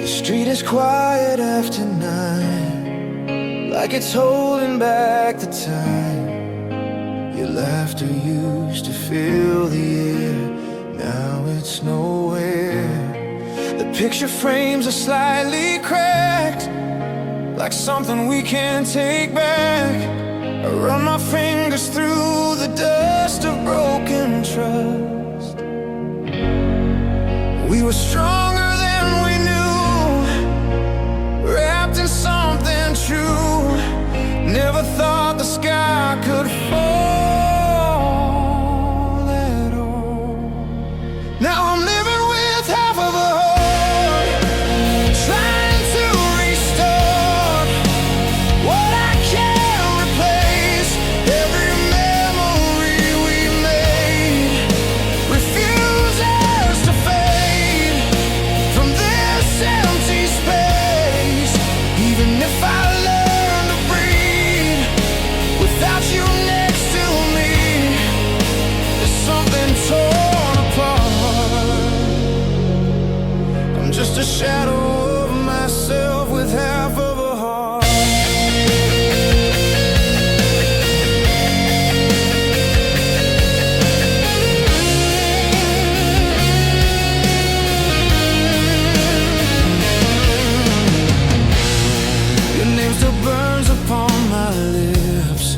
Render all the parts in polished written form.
The street is quiet after 9, like it's holding back the time. Your laughter used to fill the air, now it's nowhere. The picture frames are slightly cracked, like something we can't take back. I run my fingers through the dust of broken trust. We were stronger than we knew, wrapped in something true. Never thought the sky could fall at all. Now I'm living with half of a heart, trying to restore what I can't replace. Every memory we made refuses to fade from this empty space. Even if I learn to breathe without you next to me, there's something torn apart. I'm just a shadow of myself with half of a heart. Your name still burns upon my lips,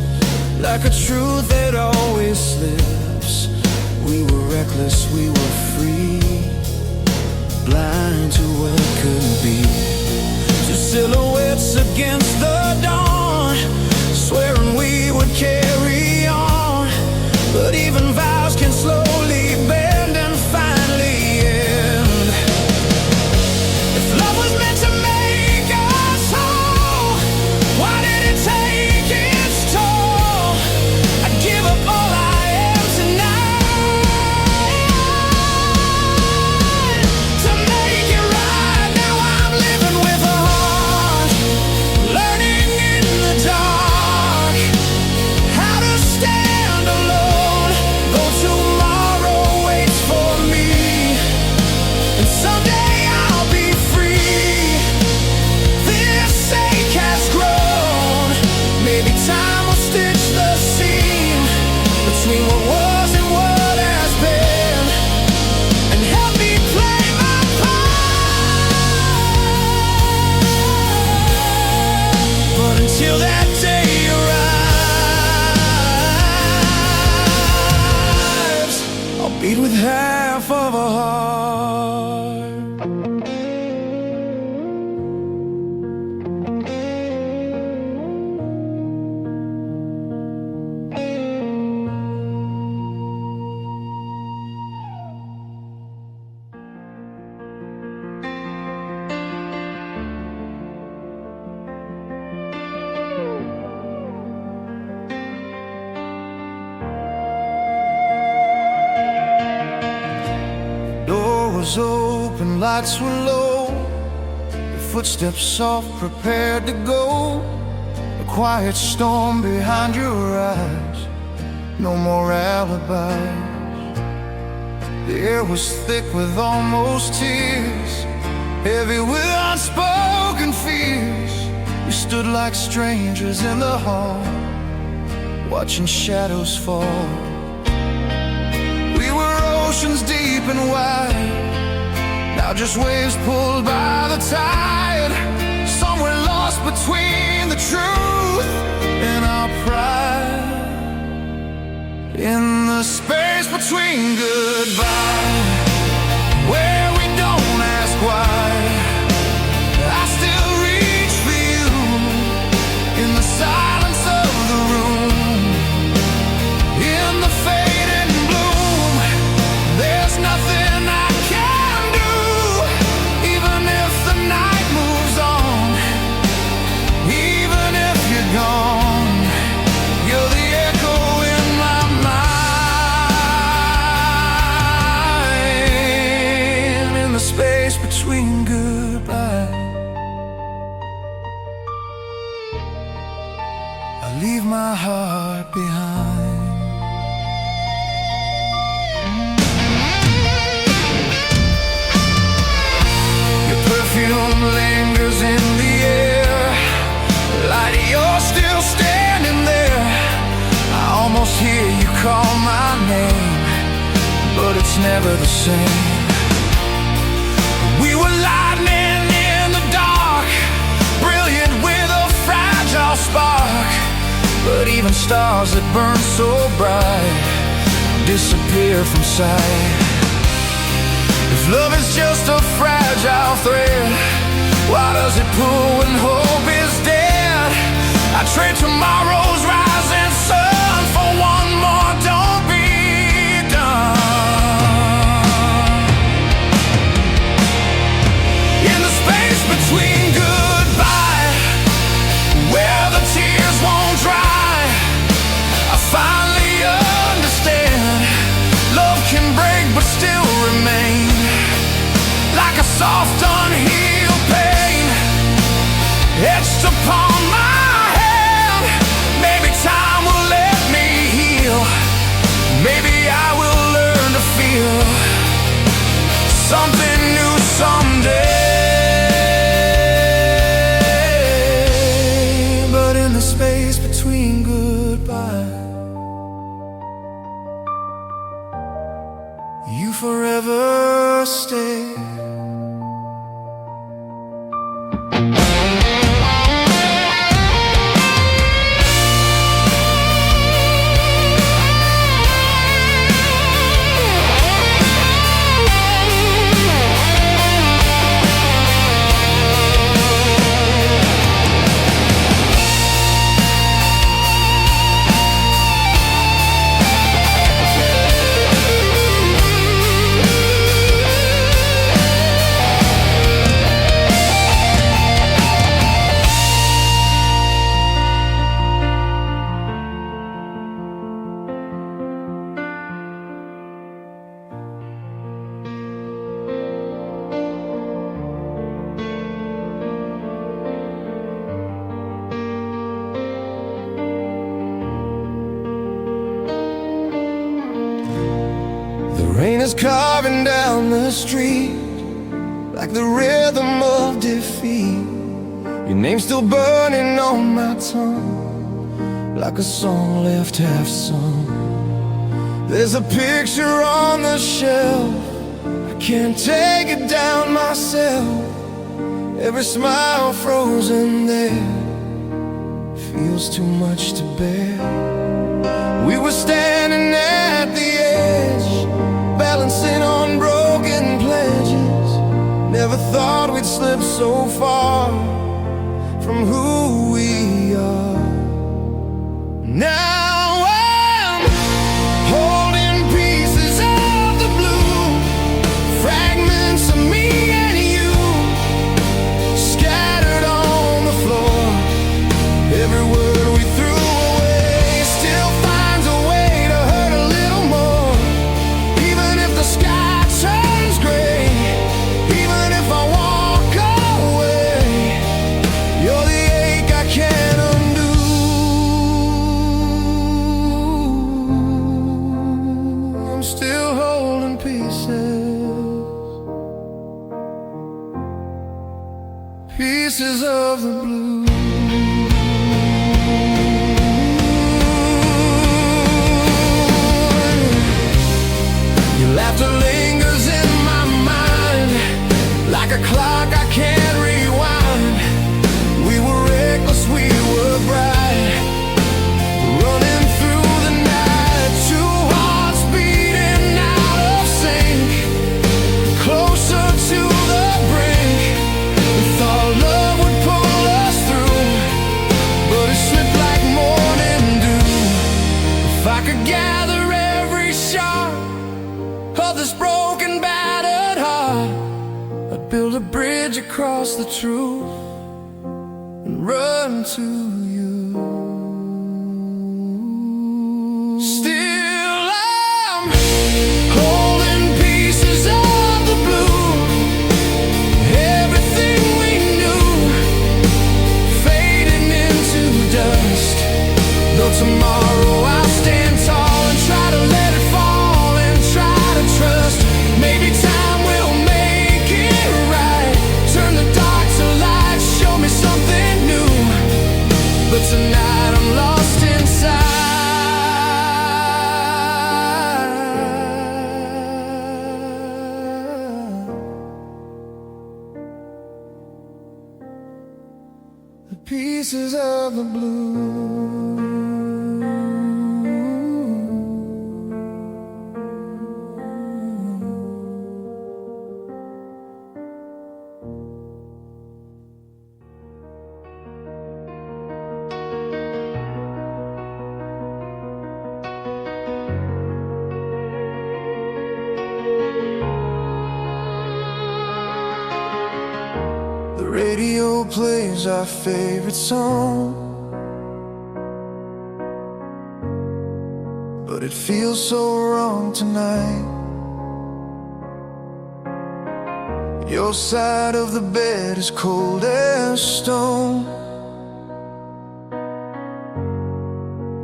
like a truth that always slips. We were reckless, we were free, blind to what could be. Two silhouettes against the dawn, swearing we would carry on. But even vows can slowly bend and finally end. If love was meant to make us whole, why did it take its toll? I'd give up all I am tonight to make it right. Now I'm living with a heart, learning in the dark how to stand alone. Though tomorrow waits for me, and someday I'll be free. This ache has grown. Maybe time will stitch the seam between what was and what has been, and help me play my part. But until that day arrives, I'll beat with half of a heart. Door was open, lights were low, the footsteps soft, prepared to go. A quiet storm behind your eyes, no more alibis. The air was thick with almost tears, heavy with unspoken fears. We stood like strangers in the hall, watching shadows fall. We were oceans deep and wide, now just waves pulled by the tide. Somewhere lost between the truth and our pride. In the space between goodbye, where we don't ask why, I still reach for you. In the silence of the room, in the fading bloom, there's nothing I can do. Even if the night moves on, even if you're gone, you're the echo in my mind. In the space between goodbye, I leave my heart behind. Your perfume never the same. We were lightning in the dark, brilliant with a fragile spark. But even stars that burn so bright disappear from sight. If love is just a fragile thread, why does it pull when hope is dead? I trade tomorrow's rising sun for one more don't be done. In the space between goodbye, where the tears won't dry, I finally understand love can break but still remain, like a soft unhealed pain etched upon my hand. Maybe time will let me heal. Maybe I will learn to feel something new someday. But in the space between goodbye, you forever stay. The rain is carving down the street like the rhythm of defeat. Your name's still burning on my tongue, like a song left half sung. There's a picture on the shelf, I can't take it down myself. Every smile frozen there feels too much to bear. We were standing at the edge, balancing on broken pledges. Never thought we'd slip so far from who we are. Now I'm holding pieces of the blue, fragments of me and you, scattered on the floor. Every word we threw away still finds a way to hurt a little more. Even if the sky turns gray, even if I walk away, you're the ache I can't undo. I'm still holding pieces of the blue. Your laughter lingers in my mind, like a clock I can't rewind. We were reckless, we were bright, running through the night. Two hearts beating out of sync, closer to the brink. We thought love would pull us through, but it slipped like morning dew. If I could gather every shot of this broken, battered heart, I'd build a bridge across the truth and run to you. Still I'm holding pieces of the blue, everything we knew fading into dust. Though tomorrow I'll stand tall and try to let it fall and try to trust. Maybe time will make it right, turn the dark to light, show me something new. But the pieces of the blue. The radio plays our favorite song, but it feels so wrong tonight. Your side of the bed is cold as stone.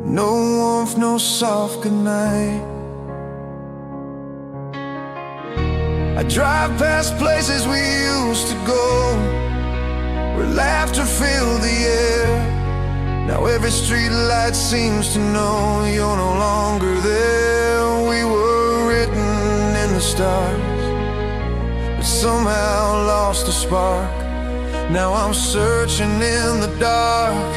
No warmth, no soft goodnight. I drive past places we used to go, where laughter filled the air. Now every street light seems to know you're no longer there. We were written in the stars, but somehow lost the spark. Now I'm searching in the dark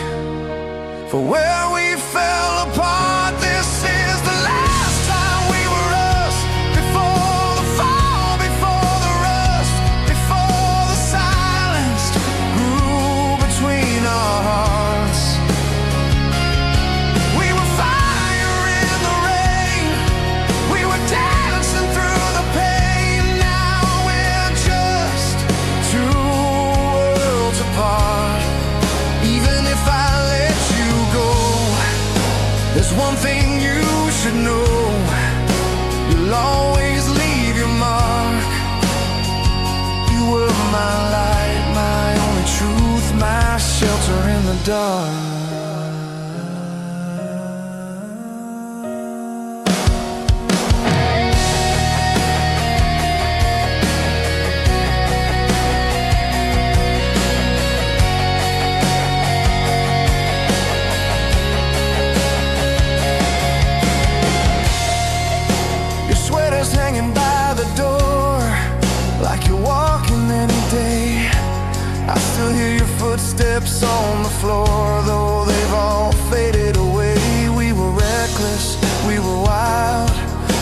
for where we fell apart. This is the last time we were us, before the fall, before the rust, before the silence grew between our hearts. We were fire in the rain, we were dancing through the pain. Now we're just two worlds apart. Even if I let you go, there's one thing you should know: you'll always leave your mark. You were my light, my only truth, my shelter in the dark. Hanging by the door, like you're walking any day. I still hear your footsteps on the floor, though they've all faded away. We were reckless, we were wild,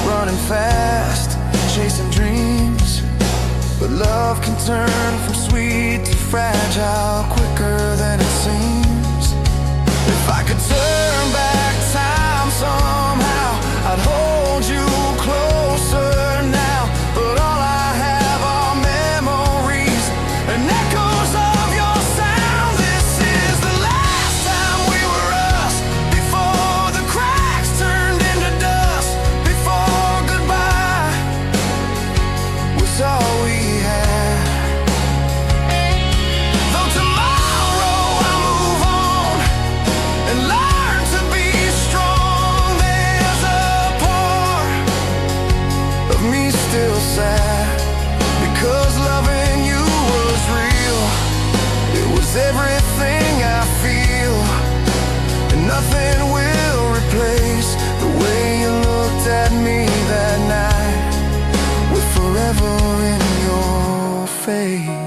running fast, chasing dreams. But love can turn from sweet to fragile quicker than it seems. If I could turn back time somehow, I'd hold you closer now. But all I have are memories and echoes of your sound. This is the last time we were us, before the cracks turned into dust, before goodbye was all we had. Though tomorrow I'll move on and learn to be strong, there's a part of me still sad, because loving you was real. It was everything I feel, and nothing will replace the way you looked at me that night, with forever in your face.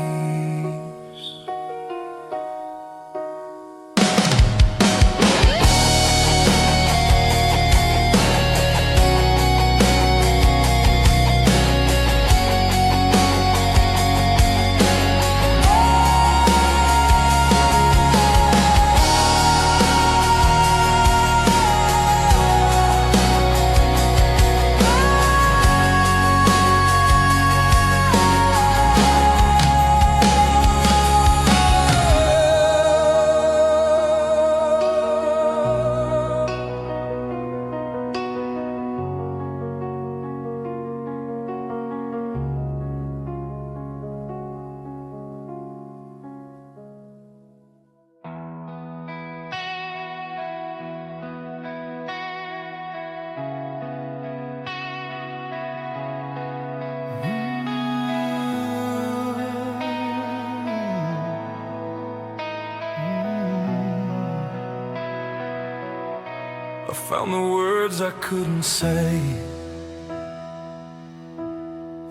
I found the words I couldn't say,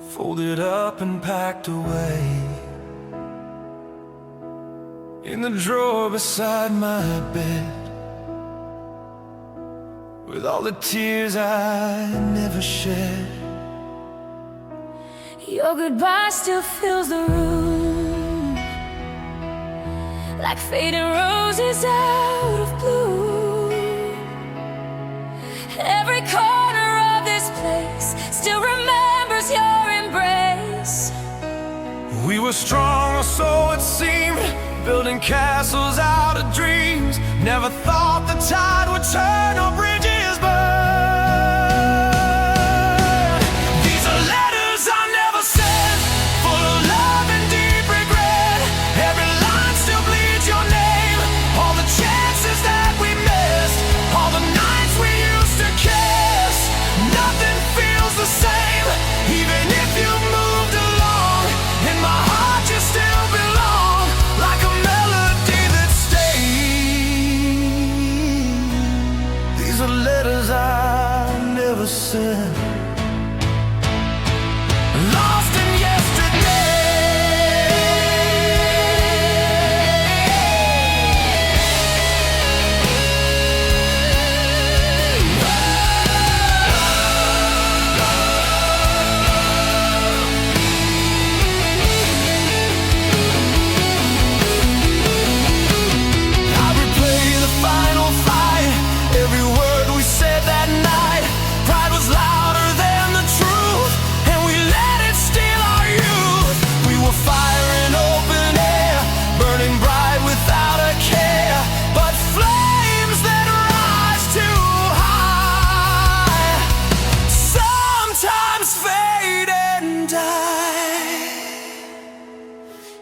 folded up and packed away in the drawer beside my bed, with all the tears I never shed. Your goodbye still fills the room, like fading roses out of bloom. Every corner of this place still remembers your embrace. We were strong, or so it seemed, building castles out of dreams. Never thought the tide would turn or bridges burn. These are letters I never sent, full of love and deep regret. Every line still bleeds your name, all the chances that we missed, all the nights we used to kiss. Nothing feels the same, even if you moved along. In my heart you still belong, like a melody that stays. These are letters I never sent, lost in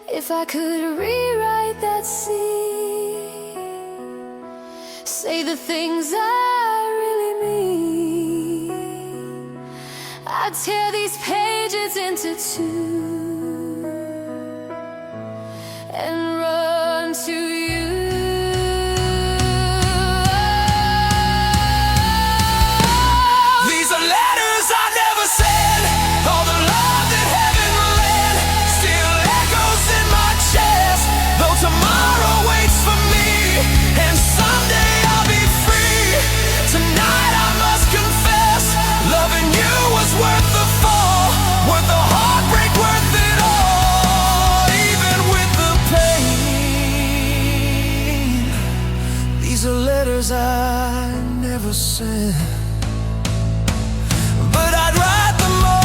If I could rewrite that scene, say the things I really mean, I'd tear these pages into two and run to you. These are letters I never sent, all the love that heaven lent still echoes in my chest. Though tomorrow waits for me, and someday I'll be free, tonight I must confess, loving you was worth the fall, worth the heartbreak, worth it all, even with the pain. These are letters I never sent, but I'd write them all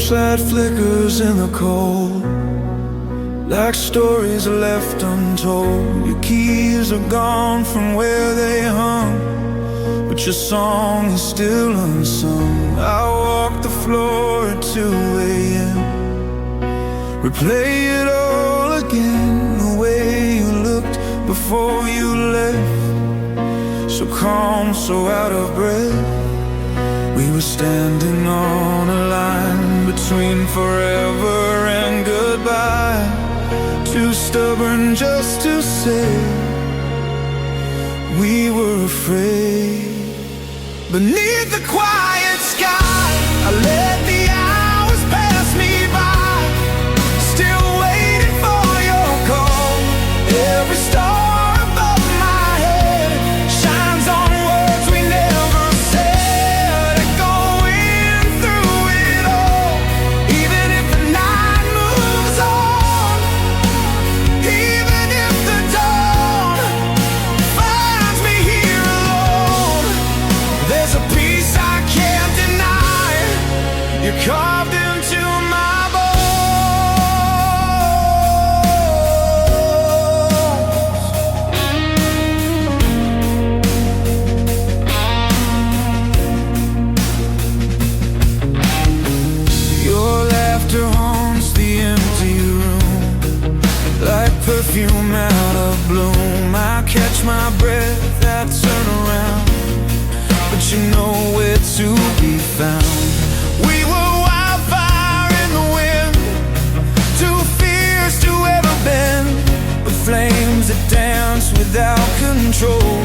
Torchlight flickers in the cold, like stories left untold. Your keys are gone from where they hung, but your song is still unsung. I walk the floor at 2 a.m., replay it all again, the way you looked before you left, so calm, so out of breath. We were standing on a line between forever and goodbye, too stubborn just to say we were afraid. Beneath the quiet sky, I let the hours pass me by, still waiting for your call. Every star above my head shines on words we never said, echoing through it all. Even if the night moves perfume out of bloom. I catch my breath, I turn around, but you know where to be found. We were wildfire in the wind, too fierce to ever bend, but flames that dance without control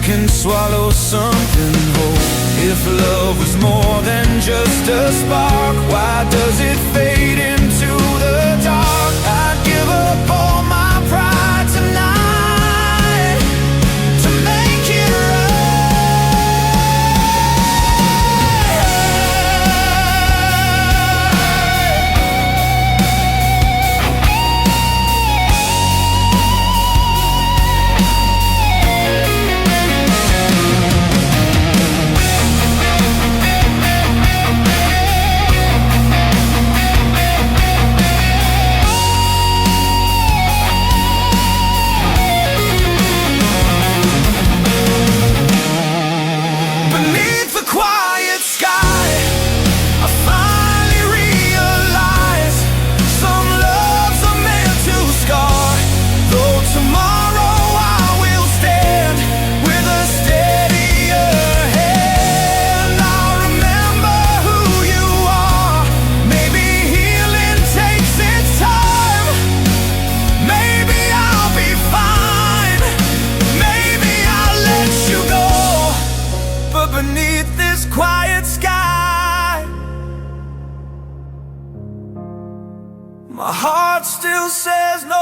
can swallow something whole. If love was more than just a spark, why does it fade into the dark? I'd give up all my pride tonight to make it beneath this quiet sky, my heart still says no.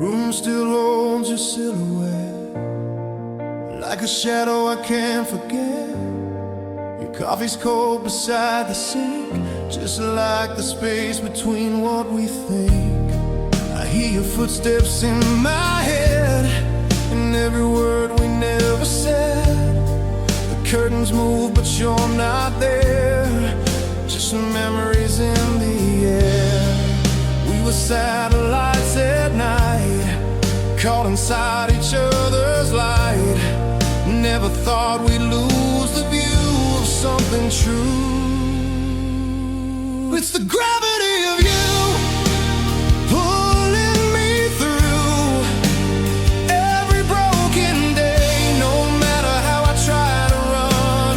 Room still holds your silhouette, like a shadow I can't forget. Your coffee's cold beside the sink, just like the space between what we think. I hear your footsteps in my head, and every word we never said. The curtains move but you're not there, just memories in the air. We were satellites at night, caught inside each other's light. Never thought we'd lose the view of something true. It's the gravity of you pulling me through every broken day. No matter how I try to run,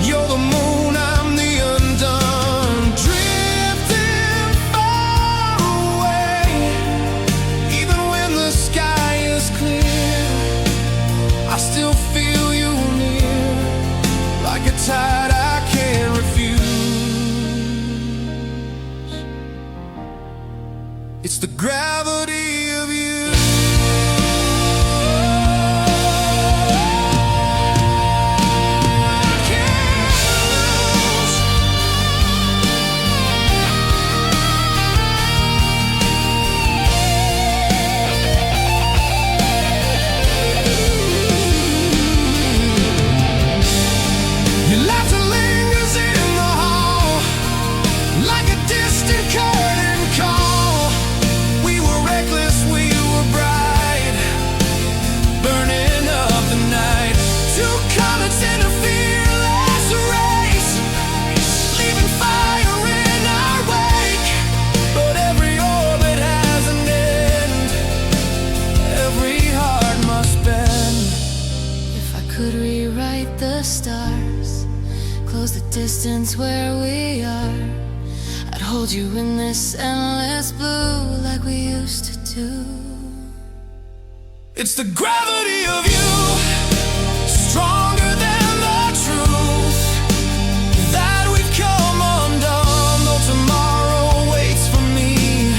you're the moon, I'm the undone. Drifting far away, even when the sky is clear, I still feel you near, like a tide I can't refuse. It's the gravity of you. I can't lose. Your laughter lingers in the hall, like a distant curtain call. We were reckless, we were bright, burning up the night. Two comets in a fearless race, leaving fire in our wake. But every orbit has an end, every heart must bend. If I could rewrite the stars, close the distance where we are, I'd hold you in this endless blue like we used to do. It's the gravity of you, stronger than the truth, that we've come undone. Though tomorrow waits for me,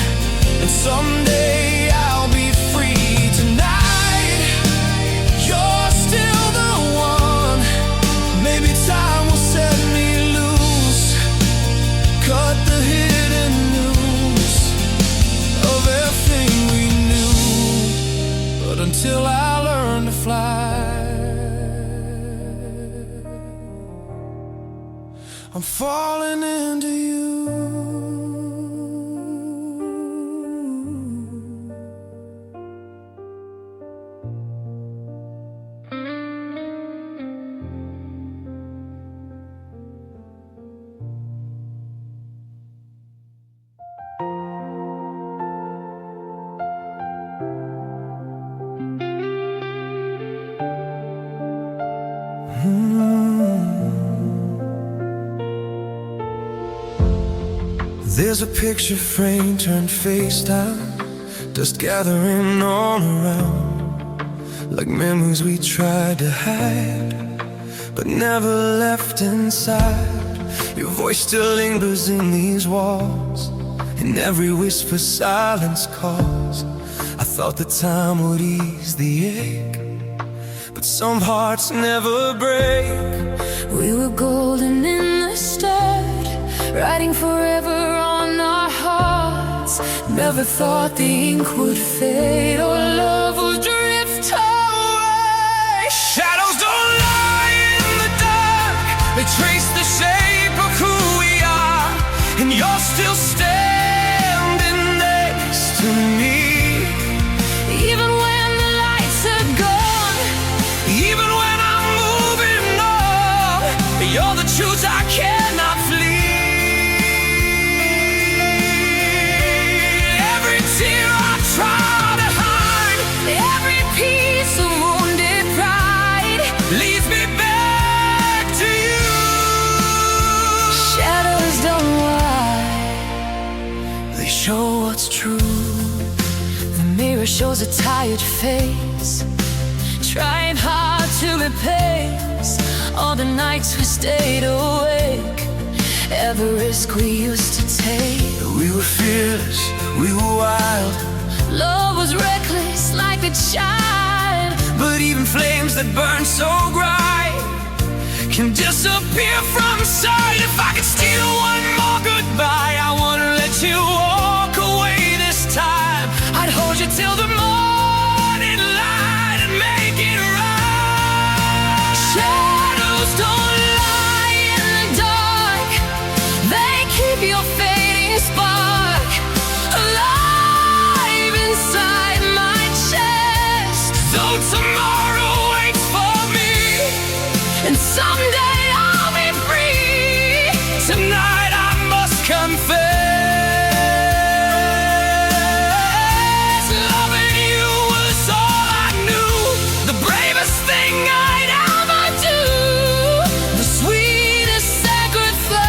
and someday I'll be free. Tonight, you're still the one. Maybe time will set me loose, cut the hidden news of everything we knew. falling into you. There's a picture frame turned FaceTime, dust gathering all around, like memories we tried to hide, but never left inside. Your voice still lingers in these walls, in every whisper silence calls. I thought the time would ease the ache, but some hearts never break. We were golden in the start, writing forever on our hearts. Never thought the ink would fade or love would drift away. Shadows don't lie in the dark, they trace the shape of who we are, and you're still standing next to me. Even when the lights are gone, Even when I'm moving on, you're the truth I cannot flee. Every tear I try to hide, every piece of wounded pride leads me back to you. shadows don't lie, They show what's true. the mirror shows a tired face, trying hard to replace all the nights we stayed awake, every risk we used to take. We were fearless, we were wild, Love was reckless like a child, but even flames that burn so bright can disappear from sight. If I could steal one more goodbye, I wouldn't let you walk away this time. I'd hold you till the morning light and make it right. shadows don't lie in the dark, they keep your fading spark alive inside my chest. Though tomorrow waits for me, And someday I'll be free. tonight I must confess, loving you was all I knew, the bravest thing I'd ever do, The sweetest sacrifice.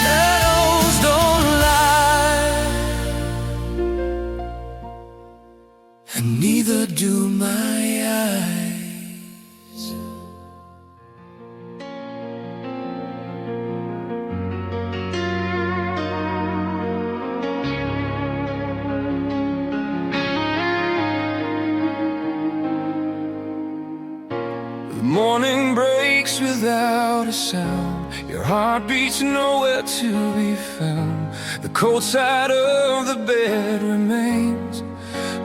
shadows don't lie, and neither do my eyes. The morning breaks without a sound, your heart beats nowhere to be found. The cold side of the bed remains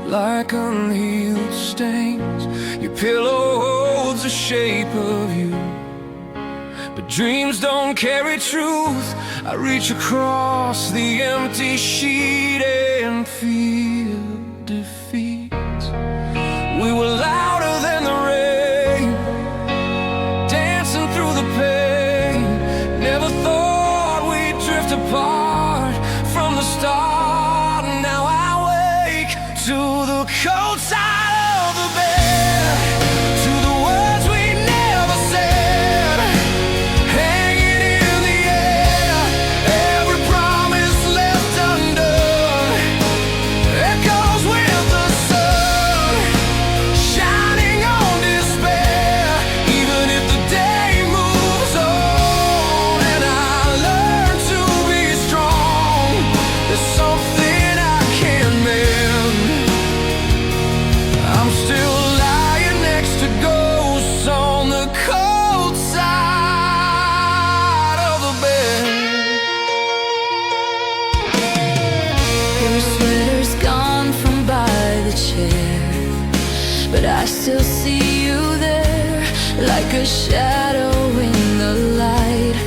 like unhealed stains. Your pillow holds the shape of you, but dreams don't carry truth. I reach across the empty sheet and feel defeat. We were louder than the rain, dancing through the pain. Never thought we'd drift apart from the start. Now I wake to the cold side of the bed, to the words we never said, hanging in the air. Every promise left undone echoes with the sun, shining on despair. Even if the day moves on and I learn to be strong, there's something I can't mend. I'm still lying next to ghosts on the cold side of the bed. Your sweater's gone from by the chair, but I still see you there, like a shadow in the light,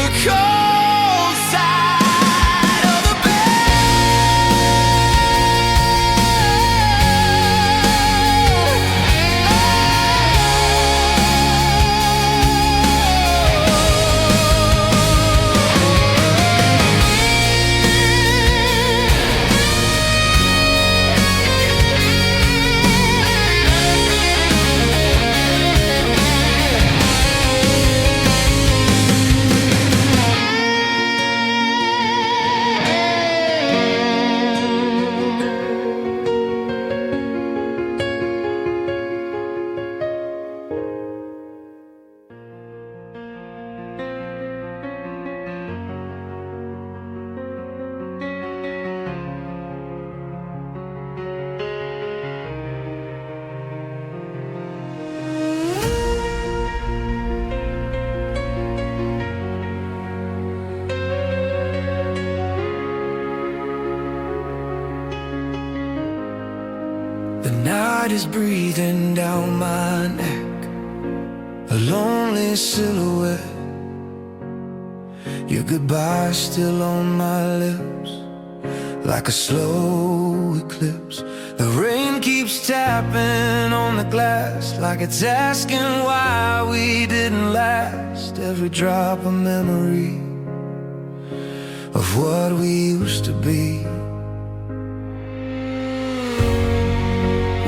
the cold side of the The night is breathing down my neck, a lonely silhouette. Your goodbye still on my lips, like a slow eclipse. The rain keeps tapping on the glass, like it's asking why we didn't last. Every drop a memory of what we used to be.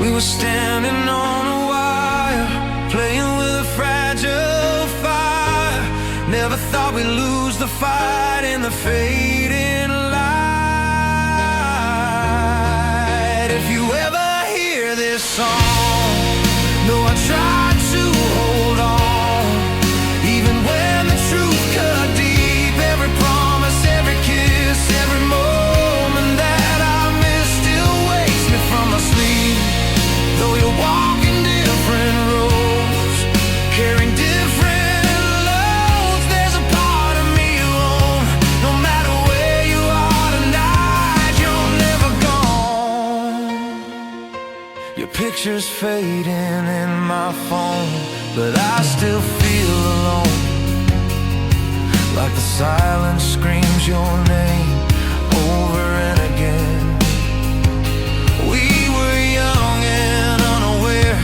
We were standing on a wire, playing with a fragile fire. Never thought we'd lose the fight in the fading light. If you ever hear this song, know I tried to hold on, even when the truth cut deep. Every promise, every kiss, every moment that I missed still wakes me from my sleep. Though you're walking different roads, carrying different loads, there's a part of me alone. No matter where you are tonight, you're never gone. Your picture's fading in my phone, but I still feel alone, like the silence screams your name over and again. We were young and unaware,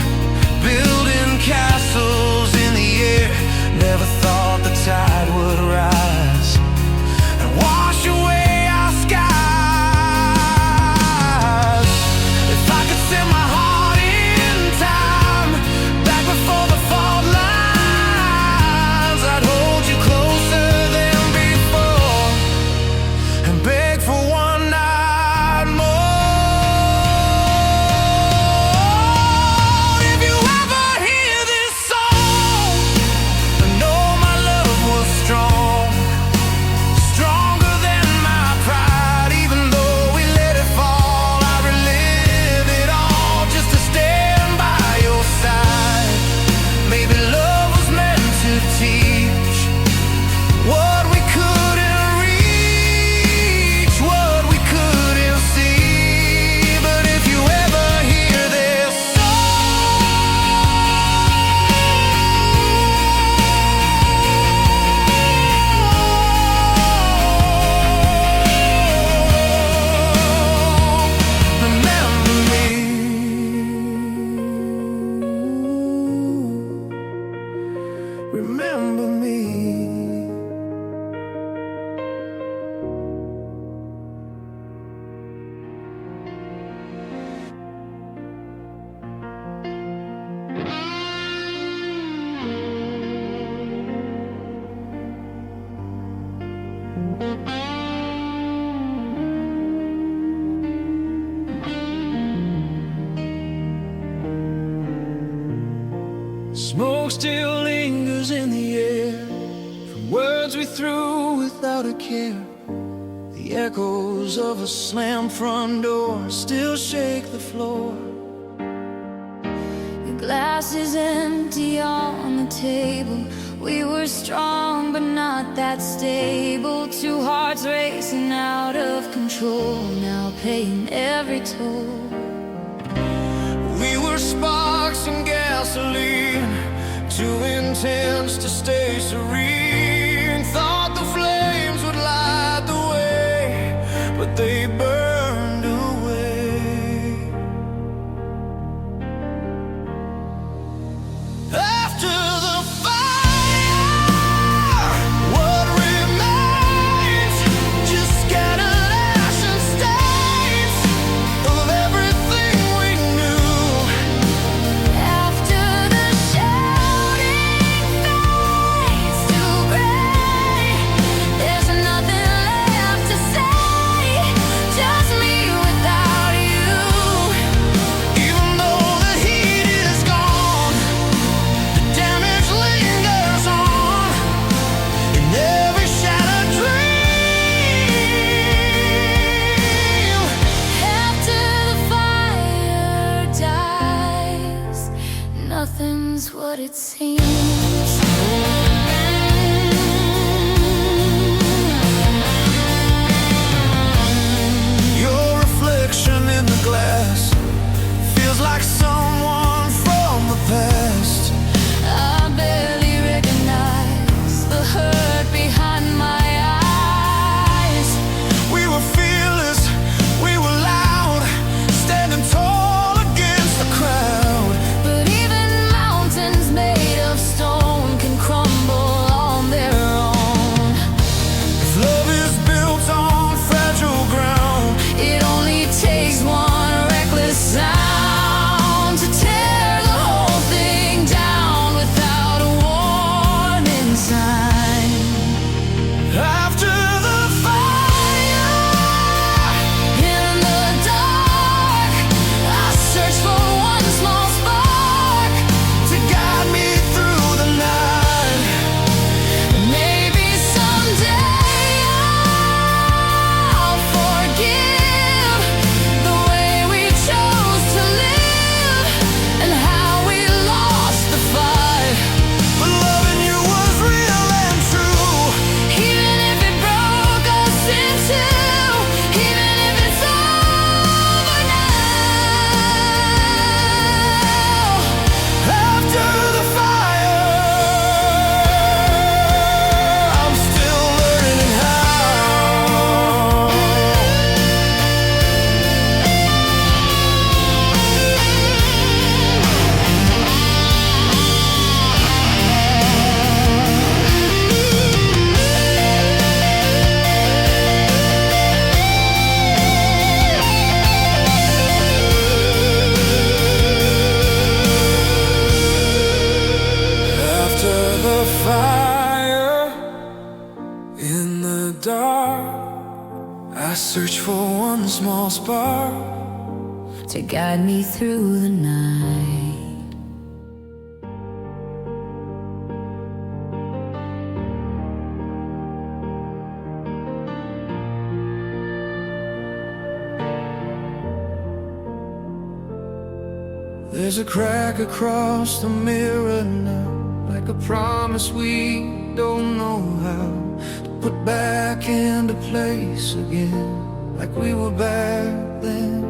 building castles in the air. Never thought the tide would rise and wash away our skies. If I could set my heart in time, back before the fault lines, I'd hold you closer than before and beg for one night more. If you ever hear this song, I know my love was strong, stronger than my pride. Even though we let it fall, I relive it all just to stand by your side. Maybe love was meant to teach what we couldn't reach, what we couldn't see. But if you ever hear this song, remember me. Remember me. Smoke still lingers in the air from words we threw without a care. The echoes of a slammed front door still shake the floor. Your glass is empty on the table. We were strong but not that stable. Two hearts racing out of control, now paying every toll. We were sparks and gasoline, too intense to stay serene. Thought the search for one small spark to guide me through the night. There's a crack across the mirror now, like a promise we don't know how to put back into place again, like we were back then.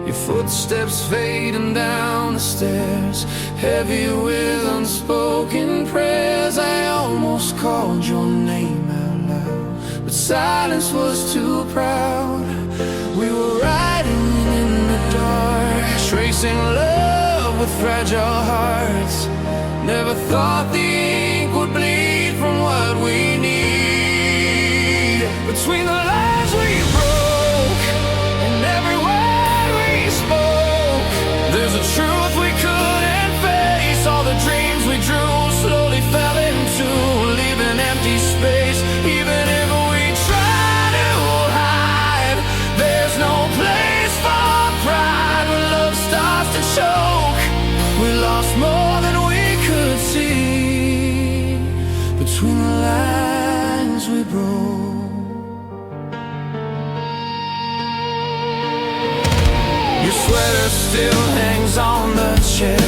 Your footsteps fading down the stairs, heavy with unspoken prayers. I almost called your name out loud, but silence was too proud. We were riding in the dark, tracing love with fragile hearts. Never thought the ink would bleed from what we need. Between the lines we broke and every word we spoke, there's a truth we couldn't face. All the dreams we drew slowly fell into leaving empty space. Even if we try to hide, there's no place for pride. When love starts to choke, we lost more than we could see. Between the lines we broke. Your sweater still hangs on the chair,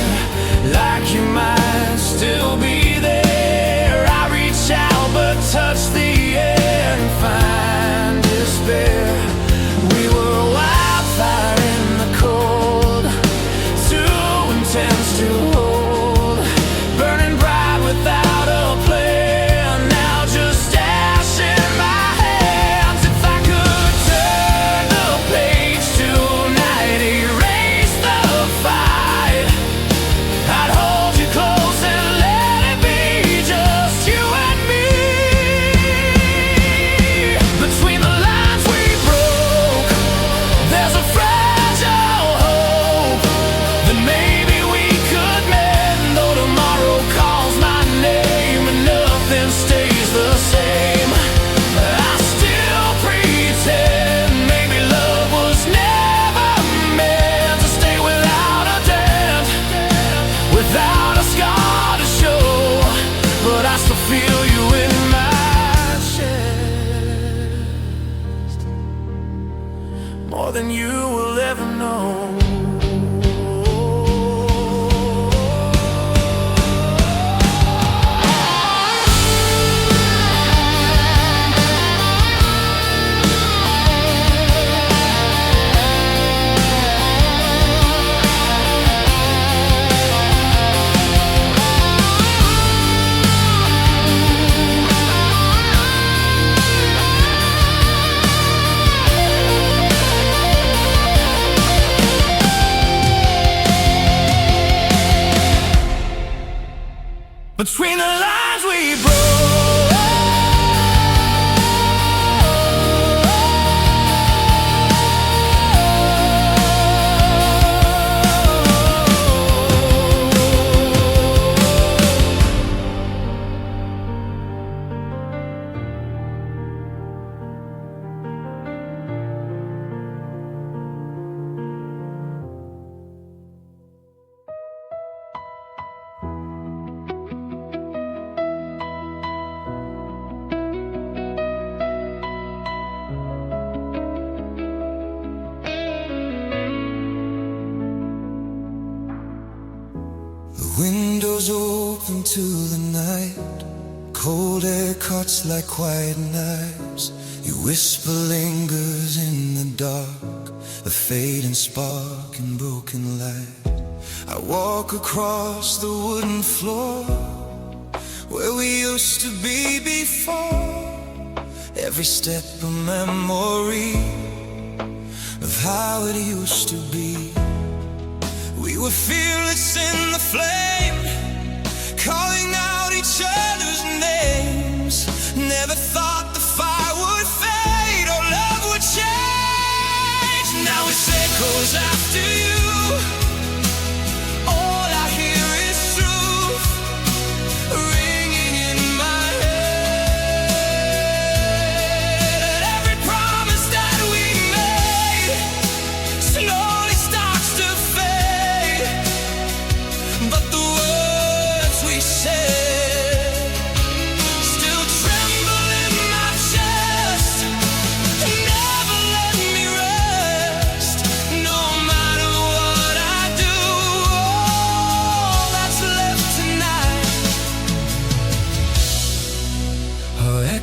like you might still be there. I reach out but touch the air and find despair. We were wildfire in the cold, too intense to hold, burning bright without a plan. Now just ash in my hands. If I could turn the page tonight, erase the fight, I'd hold you close and let it be just you and me. Between the lines we broke, there's a fragile hope that maybe we could mend. Though tomorrow calls my name and nothing stays the same, I still pretend maybe love was never meant to stay without a dent, without a scar to show. But I still feel you in my chest, more than you will ever know. Between the lines we broke. Windows open to the night, cold air cuts like quiet knives. Your whisper lingers in the dark, a fading spark in broken light. I walk across the wooden floor where we used to be before. Every step a memory of how it used to be. We were fearless in the flame, calling out each other's names. Never thought the fire would fade or love would change. Now it's echoes after you. All I hear is truth ringing in my head. Every promise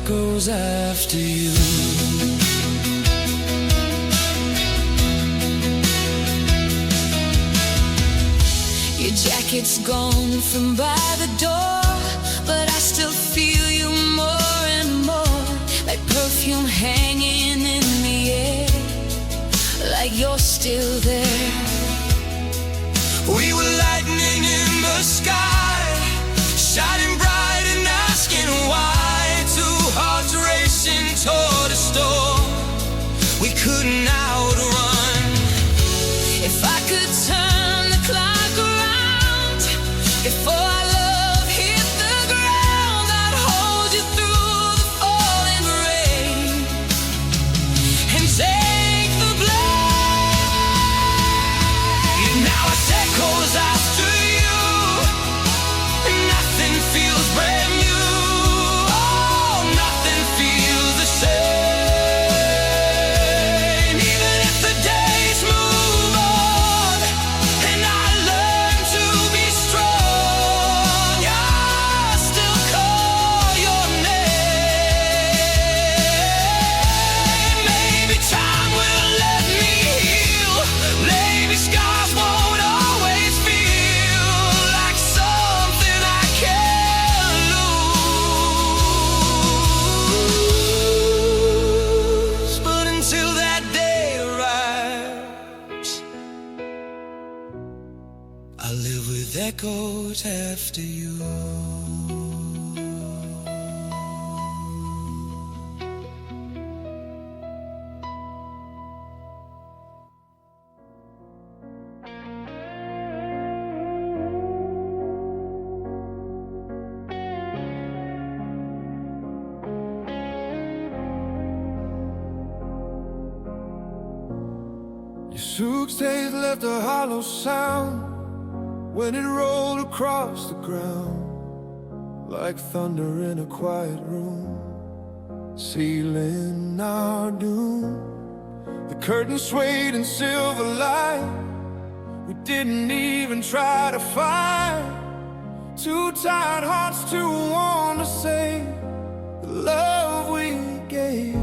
echoes after you. Your jacket's gone from by the door, but I still feel you more and more, like perfume hanging in the air, like you're still there. We were lightning in the sky, shining bright and asking why. Two hearts racing toward a storm we couldn't outrun. If I could turn the clock around before our love hit the ground, I'd hold you through the falling rain and take the blame. Now it's echoes after you, and nothing feels brand new. Oh, nothing feels the same. Even if the days move on and I learn to be strong, I still call your name. Maybe time will let me heal. Maybe scars won't always feel like something I can't lose. But until that day arrives, I live with echoes after you. Your suitcase left a hollow sound when it rolled across the ground, like thunder in a quiet room, sealing our doom. The curtain swayed in silver light. We didn't even try to fight. Two tired hearts too warm to say the love we gave.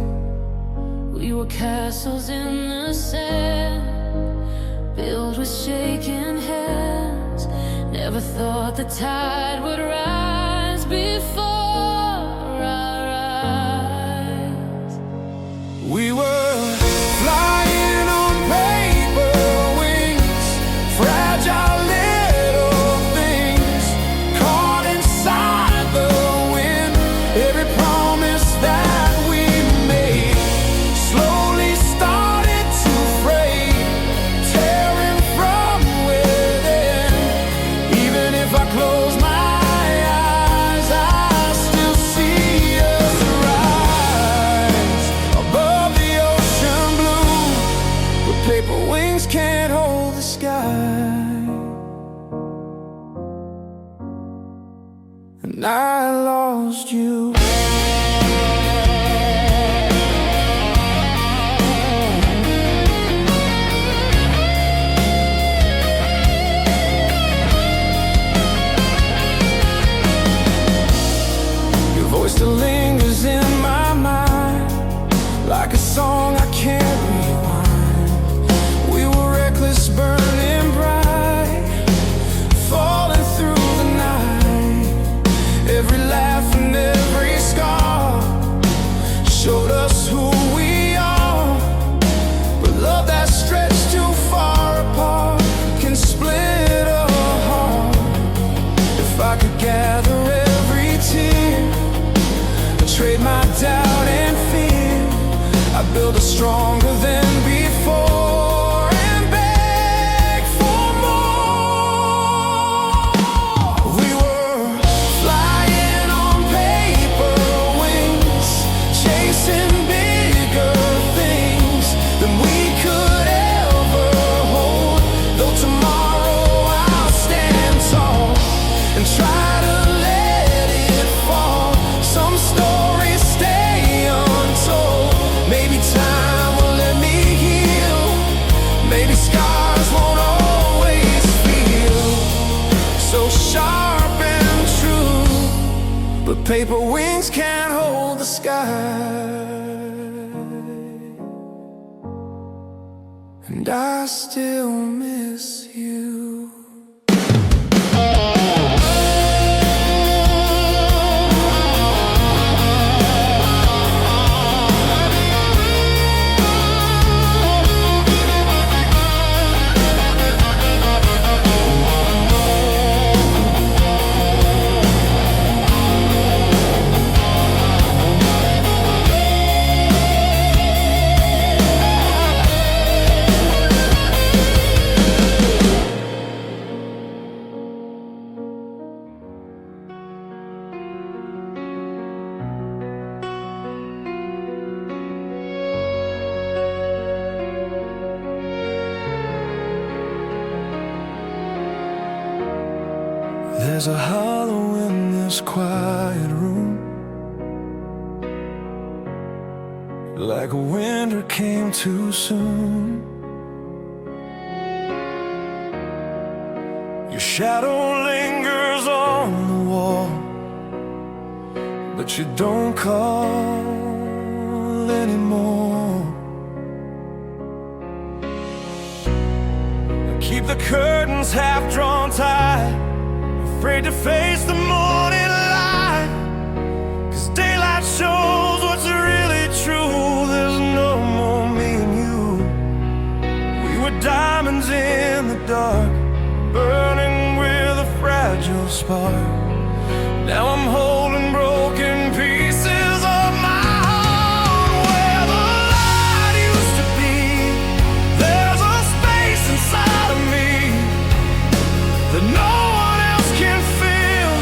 We were castles in the sand, built with shaking hands. Never thought the tide would rise before our eyes. We were flying on paper wings, fragile little things, caught inside the wind. Every promise that we made slowly started to fade, tearing from within. Even if I close my eyes, I still see us rise above the ocean blue, where paper wings can't hold the sky. And I lost you. Your voice still lingers in my mind, like a song I can't rewind. We were reckless, burning bright, falling through the night. Every laugh and every scar showed us who we are. But love that stretched too far apart can split a heart. If I could gather every tear, trade my doubt and fear, I build a stronger than before and beg for more. We were flying on paper wings, chasing bigger things than we could ever hold. Though tomorrow I'll stand tall and try to let it fall. Some stories stay untold. Maybe time will let me Paper wings can't hold the sky, and I still miss you. There's a hollow in this quiet room, like winter came too soon. Your shadow lingers on the wall, but you don't call anymore. Keep the curtains half drawn tight, afraid to face the morning light, 'cause daylight shows what's really true. There's no more me and you. We were diamonds in the dark, burning with a fragile spark. Now I'm holding broken pieces of my heart. Where the light used to be, there's a space inside of me that no can feel.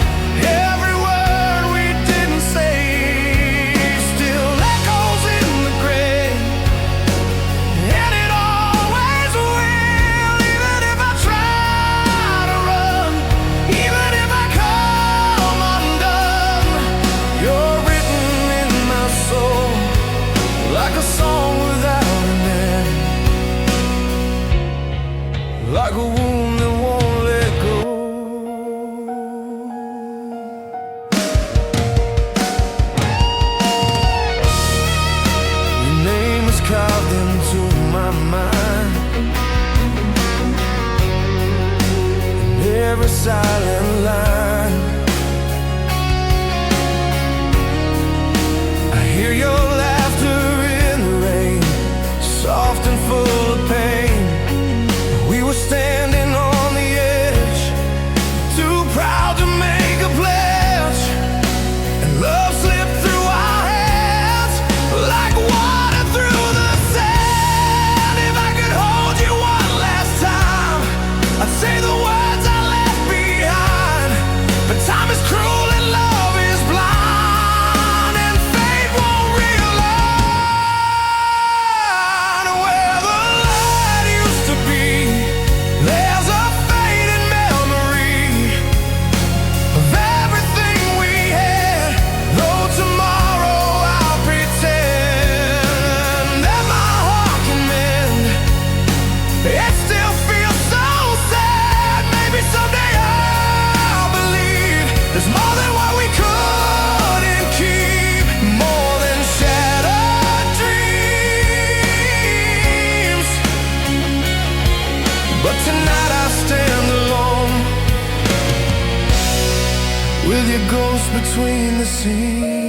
Every word we didn't say still echoes in the grave, and it always will. Even if I try to run, even if I come undone, you're written in my soul like a song without an end, like a wound that won't let go. Carved into my mind, in every silent line. I hear your laughter in the rain, soft and full of pain. We were standing on the edge, too proud to make a pledge, and love slipped through our hands like water through the sand. If I could hold you one last time, I'd say the words I left behind. But time is cruel and love is blind, and fate won't realign. Where the light used to be, there's a faded memory of everything we had. Though tomorrow I'll pretend that my heart can mend, it still feels so sad. Maybe someday I'll believe there's more than what we couldn't keep, more than shattered dreams. But tonight I stand alone, with your ghost between the seams.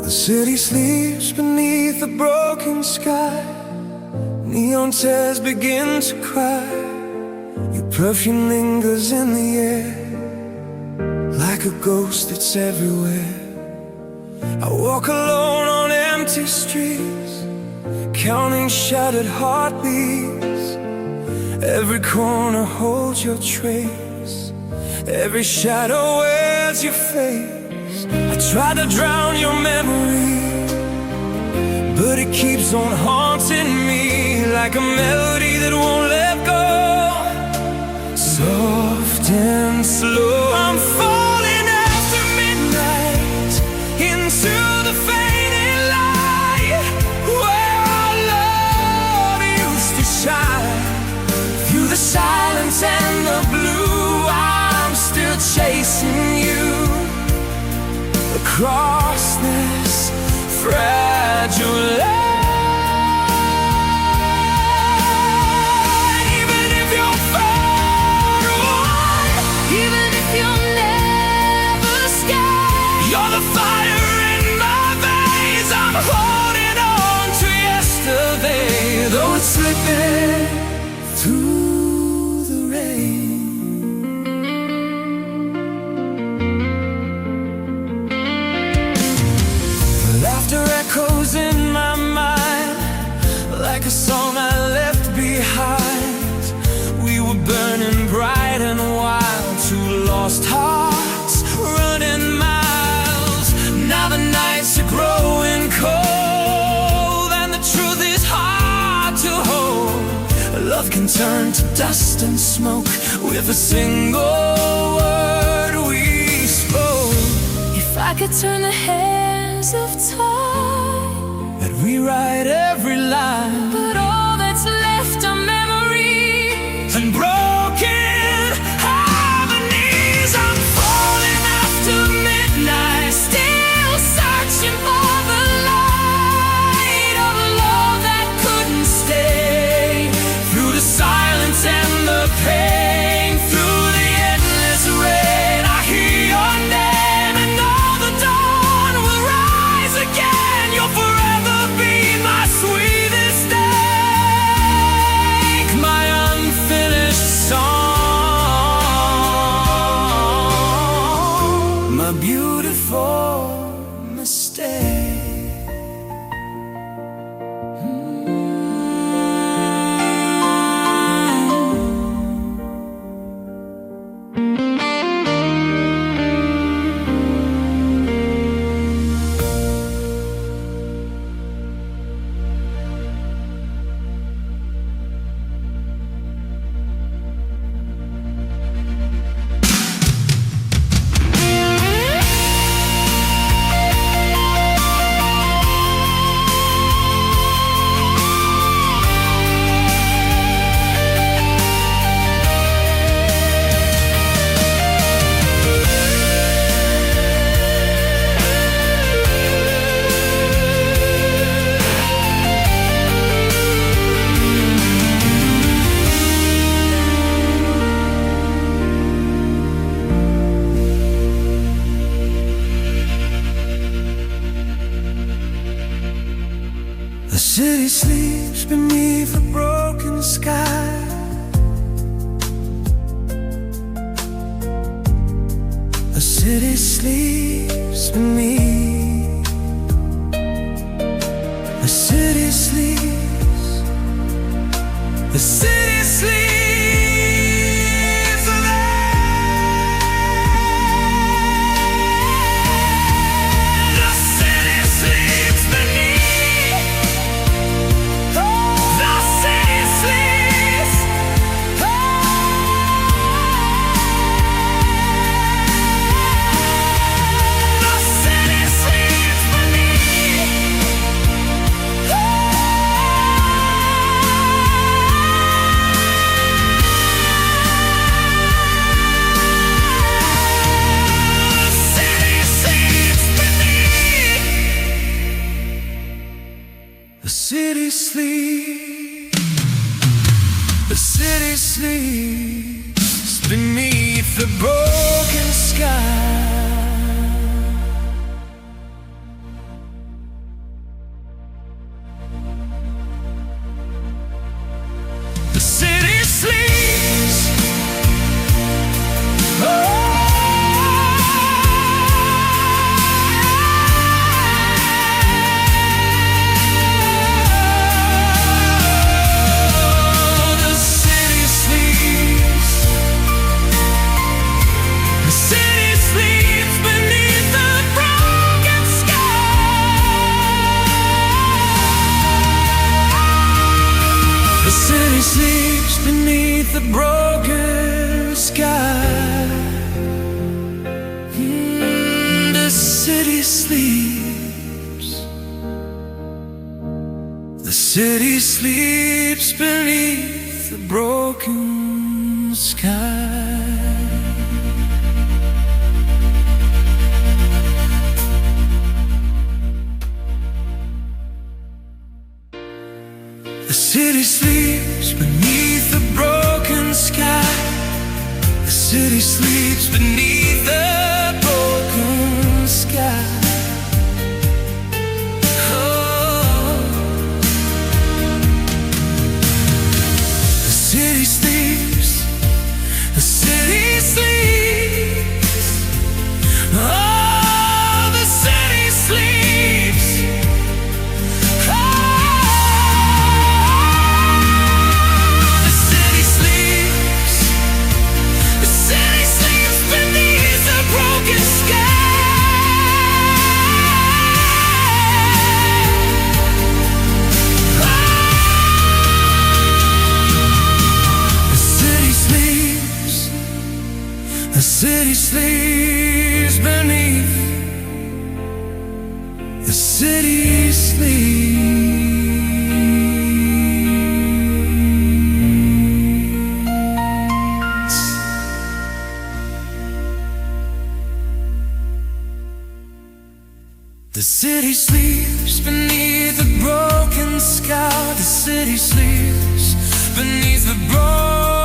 The city sleeps beneath a broken sky, neon tears begin to cry. Your perfume lingers in the air, like a ghost that's everywhere. I walk alone on empty streets, counting shattered heartbeats. Every corner holds your trace, every shadow wears your face. I tried to drown your memory, keeps on haunting me like a melody that won't let go. Soft and slow, I'm falling after midnight into the fading light where our love used to shine. Through the silence and the blue, I'm still chasing you across this fragile life. Even if you're far away, Even if you'll never escape, you're the fire in my veins. I'm holding on to yesterday, though it's slipping through the rain. Laughter echoes in my mind like a song I left behind. We were burning bright and wild, two lost hearts running miles. Now the nights are growing cold and the truth is hard to hold. Love can turn to dust and smoke with a single word we spoke. if I could turn the hands of time, That rewrite every line but all that's left are memories. and broken harmonies. I'm falling after midnight, Still searching for the light of love that couldn't stay through the silence and the pain, through the endless rain. I hear your name and know the dawn will rise again. You'll forever be my sweetest ache, my unfinished song, my beautiful mistake. The city sleeps beneath a broken sky. The city sleeps beneath. The city sleeps. The city sleeps. The city sleeps beneath. The city sleeps. The city sleeps beneath. The city sleeps. The city sleeps beneath the broken sky. The city sleeps. The city sleeps. The city sleeps. city sleeps beneath the broken sky. The city sleeps. The city sleeps beneath the broken sky. The city sleeps beneath the broken sky. The city sleeps beneath the broken sky. Oh. The city sleeps. The city sleeps. Oh, the city sleeps. The city sleeps beneath. The city sleeps. The city sleeps beneath the broken sky. The city sleeps beneath the broken